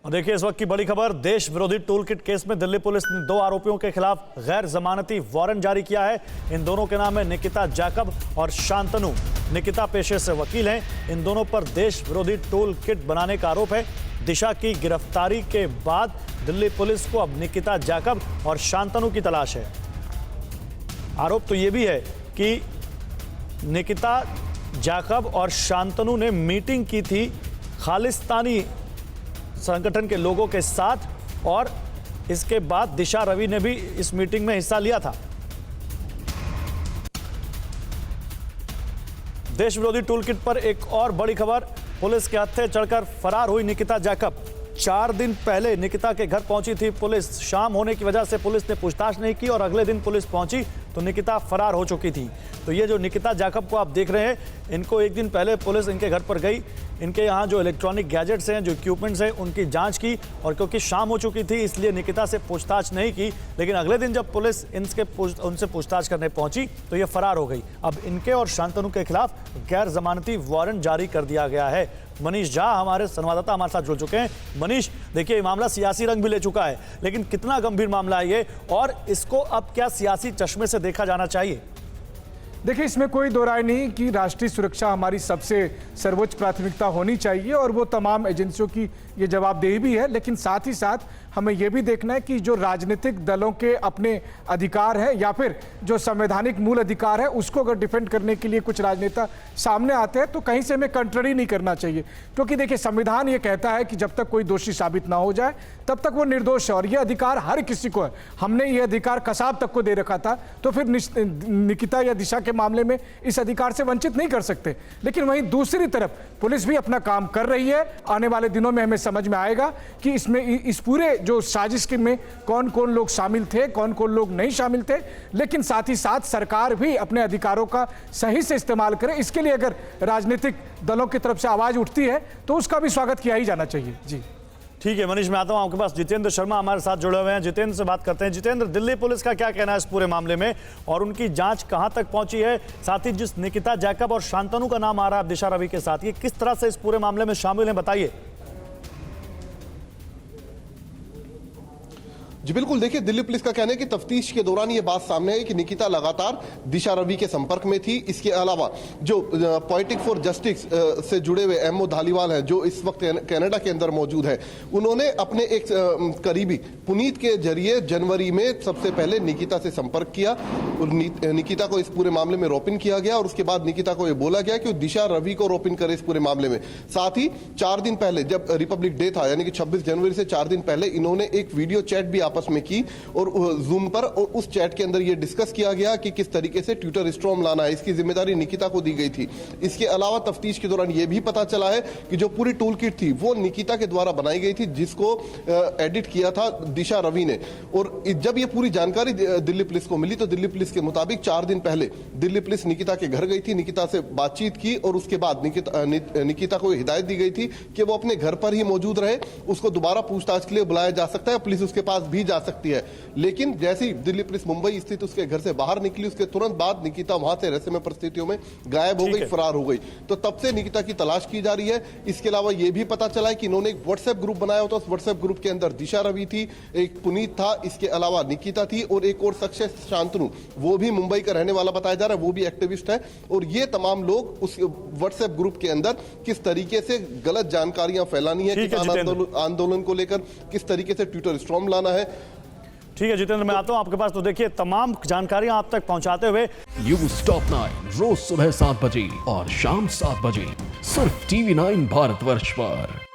और देखिए इस वक्त की बड़ी खबर, देश विरोधी टूल किट केस में दिल्ली पुलिस ने 2 आरोपियों के खिलाफ गैर जमानती वारंट जारी किया है। इन दोनों के नाम है निकिता जैकब और शांतनु। निकिता पेशे से वकील हैं। इन दोनों पर देश विरोधी टूल किट बनाने का आरोप है। दिशा की गिरफ्तारी के बाद दिल्ली पुलिस को अब निकिता जैकब और शांतनु की तलाश है। आरोप तो यह भी है कि निकिता जैकब और शांतनु ने मीटिंग की थी खालिस्तानी संगठन के लोगों के साथ और इसके बाद दिशा रवि ने भी इस मीटिंग में हिस्सा लिया था। देश विरोधी टूल किट पर एक और बड़ी खबर, पुलिस के हत्थे चढ़कर फरार हुई निकिता जैकब। 4 दिन पहले निकिता के घर पहुंची थी पुलिस। शाम होने की वजह से पुलिस ने पूछताछ नहीं की और अगले दिन पुलिस पहुंची तो निकिता फरार हो चुकी थी। तो ये जो निकिता जैकब को आप देख रहे हैं, इनको एक दिन पहले पुलिस इनके घर पर गई। इनके यहाँ जो इलेक्ट्रॉनिक गैजेट्स हैं, जो इक्विपमेंट्स हैं, उनकी जांच की और क्योंकि शाम हो चुकी थी इसलिए निकिता से पूछताछ नहीं की। लेकिन अगले दिन जब पुलिस उनसे पूछताछ करने पहुंची तो ये फरार हो गई। अब इनके और शांतनु के खिलाफ गैर जमानती वारंट जारी कर दिया गया है। मनीष झा हमारे संवाददाता हमारे साथ जुड़ चुके हैं। मनीष, देखिए ये मामला सियासी रंग भी ले चुका है, लेकिन कितना गंभीर मामला है ये और इसको अब क्या सियासी चश्मे से देखा जाना चाहिए? देखिए, इसमें कोई दो राय नहीं कि राष्ट्रीय सुरक्षा हमारी सबसे सर्वोच्च प्राथमिकता होनी चाहिए और वो तमाम एजेंसियों की ये जवाबदेही भी है। लेकिन साथ ही साथ हमें ये भी देखना है कि जो राजनीतिक दलों के अपने अधिकार हैं या फिर जो संवैधानिक मूल अधिकार है उसको अगर डिफेंड करने के लिए कुछ राजनेता सामने आते हैं तो कहीं से हमें कंट्ररी नहीं करना चाहिए। क्योंकि देखिए, संविधान ये कहता है कि जब तक कोई दोषी साबित ना हो जाए तब तक वो निर्दोष है और ये अधिकार हर किसी को है। हमने ये अधिकार कसाब तक को दे रखा था, तो फिर निकिता या दिशा के मामले में इस अधिकार से वंचित नहीं कर सकते। लेकिन वहीं दूसरी तरफ पुलिस भी अपना काम कर रही है। आने वाले दिनों में हमें समझ में आएगा कि इसमें इस पूरे जो साजिश में कौन कौन लोग शामिल थे, कौन कौन लोग नहीं शामिल थे। लेकिन साथ ही साथ सरकार भी अपने अधिकारों का सही से इस्तेमाल करे। इसके लिए अगर राजनीतिक दलों की तरफ से आवाज उठती है तो उसका भी स्वागत किया ही जाना चाहिए। जी ठीक है मनीष, मैं आता हूं आपके पास। जितेंद्र शर्मा हमारे साथ जुड़े हुए हैं, जितेंद्र से बात करते हैं। जितेंद्र, दिल्ली पुलिस का क्या कहना है इस पूरे मामले में और उनकी जांच कहां तक पहुंची है? साथ ही जिस निकिता जैकब और शांतनु का नाम आ रहा है दिशा रवि के साथ, ये किस तरह से इस पूरे मामले में शामिल है, बताइए। जी बिल्कुल, देखिए दिल्ली पुलिस का कहना है कि तफ्तीश के दौरान ये बात सामने आई कि निकिता लगातार दिशा रवि के संपर्क में थी। इसके अलावा जो पोएटिक फॉर जस्टिस से जुड़े हुए एमओ धालीवाल हैं, जो इस वक्त कनाडा के अंदर मौजूद है, उन्होंने अपने एक करीबी पुनीत के जरिए जनवरी में सबसे पहले निकिता से संपर्क किया और निकिता को इस पूरे मामले में रोपिन किया गया और उसके बाद निकिता को यह बोला गया कि दिशा रवि को रोपिन करे इस पूरे मामले में। साथ ही 4 दिन पहले जब रिपब्लिक डे था, यानी कि 26 जनवरी से 4 दिन पहले इन्होंने एक वीडियो चैट भी आपस में की और जूम पर, और उस चैट के अंदर यह डिस्कस किया गया कि किस तरीके से ट्विटर स्टॉर्म लाना है। इसकी जिम्मेदारी निकिता को दी गई थी। इसके अलावा तफ्तीश के दौरान यह भी पता चला है कि जो पूरी टूल किट थी वो निकिता के द्वारा बनाई गई थी, जिसको एडिट किया था दिशा रवि ने। और जब यह पूरी जानकारी दिल्ली पुलिस को मिली तो दिल्ली पुलिस के मुताबिक 4 दिन पहले दिल्ली पुलिस निकिता के घर गई थी, निकिता से बातचीत की और उसके बाद निकिता को हिदायत दी गई थी कि वो अपने घर पर ही मौजूद रहे। उसको दोबारा पूछताछ के लिए बुलाया जा सकता है, पुलिस उसके पास भी जा सकती है। लेकिन जैसे ही दिल्ली पुलिस मुंबई स्थित उसके घर से बाहर निकली, उसके तुरंत बाद निकिता वहां से रहस्यमय परिस्थितियों में गायब हो गई, फरार हो गई। तो तब से निकिता की तलाश की जा रही है। इसके अलावा यह भी पता चला है कि इन्होंने एक व्हाट्सएप ग्रुप बनाया होता। उस व्हाट्सएप ग्रुप के अंदर दिशा रवि थी, एक पुनीत था, इसके अलावा निकिता थी और एक और शख्स शांतनु, वो भी मुंबई का रहने वाला बताया जा रहा है, वो भी एक्टिविस्ट है। और ये तमाम लोग उस व्हाट्सएप ग्रुप के अंदर किस तरीके से गलत जानकारियां फैलानी है, किसान आंदोलन को लेकर किस तरीके से ट्विटर स्टॉर्म लाना है। ठीक है जितेंद्र, मैं आता हूं आपके पास। तो देखिए तमाम जानकारियां आप तक पहुंचाते हुए न्यूज़ टॉप 9 रोज सुबह 7 बजे और शाम 7 बजे सिर्फ TV9 भारतवर्ष पर।